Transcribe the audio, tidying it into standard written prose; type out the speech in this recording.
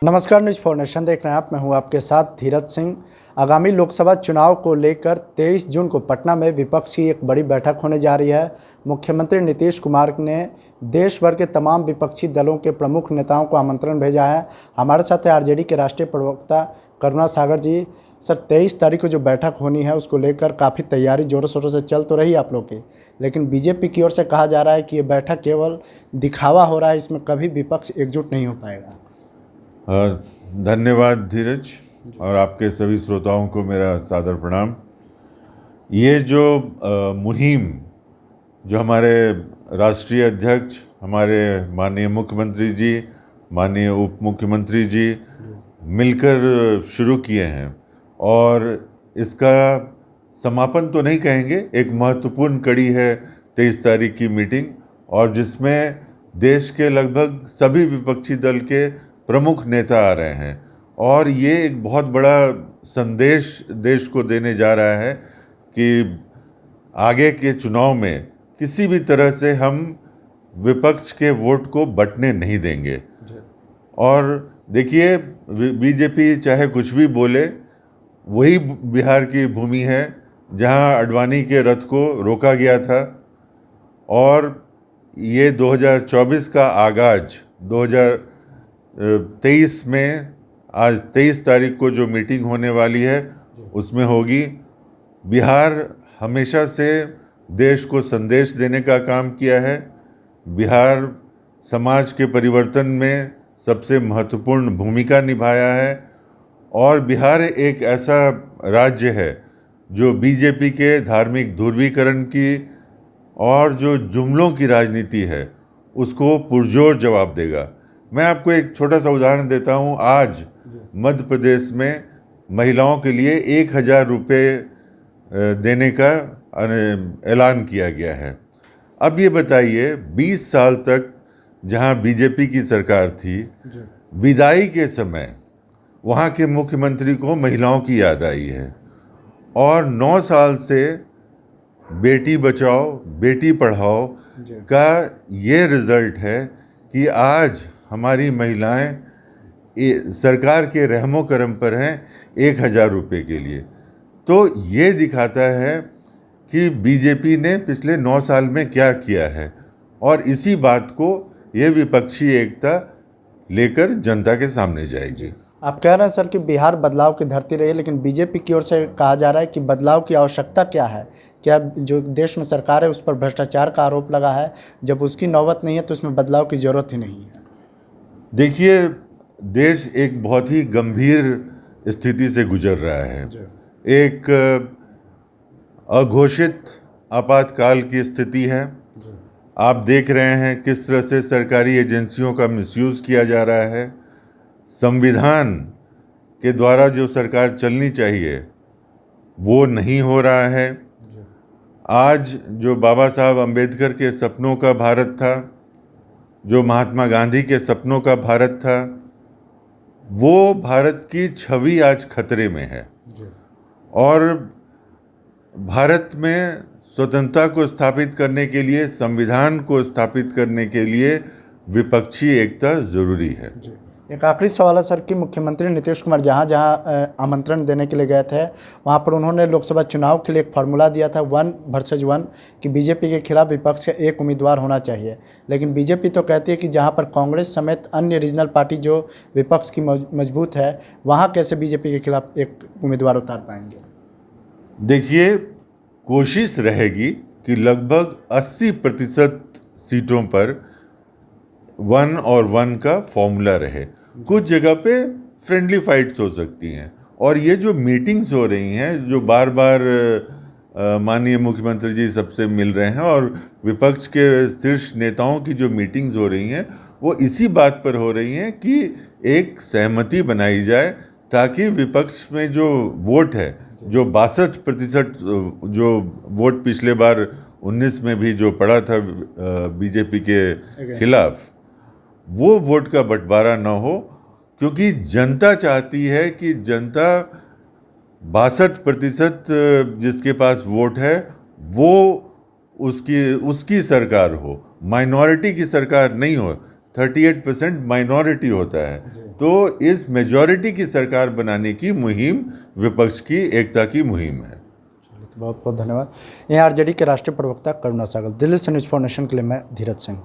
नमस्कार, news for nation देख रहे हैं आप। मैं हूं आपके साथ धीरज सिंह। आगामी लोकसभा चुनाव को लेकर 23 जून को पटना में विपक्ष की एक बड़ी बैठक होने जा रही है। मुख्यमंत्री नीतीश कुमार ने देश भर के तमाम विपक्षी दलों के प्रमुख नेताओं को आमंत्रण भेजा है। हमारे साथ है आरजेडी के राष्ट्रीय प्रवक्ता करुणा सागर जी। सर, 23 तारीख को जो बैठक होनी है उसको लेकर काफ़ी तैयारी ज़ोरों शोरों से चल तो रही आप लोग की, लेकिन बीजेपी की ओर से कहा जा रहा है कि ये बैठक केवल दिखावा हो रहा है, इसमें कभी विपक्ष एकजुट नहीं हो पाएगा। धन्यवाद धीरज, और आपके सभी श्रोताओं को मेरा सादर प्रणाम। ये जो मुहिम जो हमारे राष्ट्रीय अध्यक्ष, हमारे माननीय मुख्यमंत्री जी, माननीय उप मुख्यमंत्री जी मिलकर शुरू किए हैं, और इसका समापन तो नहीं कहेंगे, एक महत्वपूर्ण कड़ी है 23 तारीख की मीटिंग, और जिसमें देश के लगभग सभी विपक्षी दल के प्रमुख नेता आ रहे हैं। और ये एक बहुत बड़ा संदेश देश को देने जा रहा है कि आगे के चुनाव में किसी भी तरह से हम विपक्ष के वोट को बंटने नहीं देंगे। और देखिए, बीजेपी चाहे कुछ भी बोले, वही बिहार की भूमि है जहां अडवाणी के रथ को रोका गया था, और ये 2024 का आगाज 2023 में आज 23 तारीख को जो मीटिंग होने वाली है उसमें होगी। बिहार हमेशा से देश को संदेश देने का काम किया है। बिहार समाज के परिवर्तन में सबसे महत्वपूर्ण भूमिका निभाया है, और बिहार एक ऐसा राज्य है जो बीजेपी के धार्मिक ध्रुवीकरण की और जो जुमलों की राजनीति है उसको पुरजोर जवाब देगा। मैं आपको एक छोटा सा उदाहरण देता हूँ। आज मध्य प्रदेश में महिलाओं के लिए 1000 रुपये देने का ऐलान किया गया है। अब ये बताइए, 20 साल तक जहाँ बीजेपी की सरकार थी, विदाई के समय वहाँ के मुख्यमंत्री को महिलाओं की याद आई है, और 9 साल से बेटी बचाओ बेटी पढ़ाओ का ये रिज़ल्ट है कि आज हमारी महिलाएं सरकार के रहमो करम पर हैं 1000 रुपये के लिए। तो ये दिखाता है कि बीजेपी ने पिछले 9 साल में क्या किया है, और इसी बात को ये विपक्षी एकता लेकर जनता के सामने जाएगी। आप कह रहे हैं सर कि बिहार बदलाव की धरती रही है, लेकिन बीजेपी की ओर से कहा जा रहा है कि बदलाव की आवश्यकता क्या है? क्या जो देश में सरकार है उस पर भ्रष्टाचार का आरोप लगा है? जब उसकी नौबत नहीं है तो उसमें बदलाव की ज़रूरत ही नहीं है। देखिए, देश एक बहुत ही गंभीर स्थिति से गुजर रहा है। एक अघोषित आपातकाल की स्थिति है। आप देख रहे हैं किस तरह से सरकारी एजेंसियों का मिसयूज़ किया जा रहा है। संविधान के द्वारा जो सरकार चलनी चाहिए वो नहीं हो रहा है। आज जो बाबा साहब अम्बेडकर के सपनों का भारत था, जो महात्मा गांधी के सपनों का भारत था, वो भारत की छवि आज खतरे में है। और भारत में स्वतंत्रता को स्थापित करने के लिए, संविधान को स्थापित करने के लिए विपक्षी एकता ज़रूरी है। एक आखिरी सवाल है सर कि मुख्यमंत्री नीतीश कुमार जहाँ जहाँ आमंत्रण देने के लिए गए थे, वहाँ पर उन्होंने लोकसभा चुनाव के लिए एक फार्मूला दिया था 1 वर्सेस 1, कि बीजेपी के खिलाफ विपक्ष का एक उम्मीदवार होना चाहिए। लेकिन बीजेपी तो कहती है कि जहाँ पर कांग्रेस समेत अन्य रीजनल पार्टी जो विपक्ष की मजबूत है, वहाँ कैसे बीजेपी के खिलाफ एक उम्मीदवार उतार पाएंगे? देखिए, कोशिश रहेगी कि लगभग 80% सीटों पर 1 और 1 का फॉर्मूला रहे। कुछ जगह पे फ्रेंडली फाइट्स हो सकती हैं, और ये जो मीटिंग्स हो रही हैं, जो बार बार माननीय मुख्यमंत्री जी सबसे मिल रहे हैं, और विपक्ष के शीर्ष नेताओं की जो मीटिंग्स हो रही हैं, वो इसी बात पर हो रही हैं कि एक सहमति बनाई जाए, ताकि विपक्ष में जो वोट है, जो 62% जो वोट पिछले बार 19 में भी जो पड़ा था बीजेपी के खिलाफ, वो वोट का बंटवारा न हो। क्योंकि जनता चाहती है कि जनता 62% जिसके पास वोट है वो उसकी सरकार हो, माइनॉरिटी की सरकार नहीं हो। 38% माइनॉरिटी होता है। तो इस मेजॉरिटी की सरकार बनाने की मुहिम विपक्ष की एकता की मुहिम है। बहुत बहुत धन्यवाद। ये आरजेडी के राष्ट्रीय प्रवक्ता करुणा सहगल। दिल्ली से न्यूज़ फॉर नेशन के लिए मैं धीरज सिंह।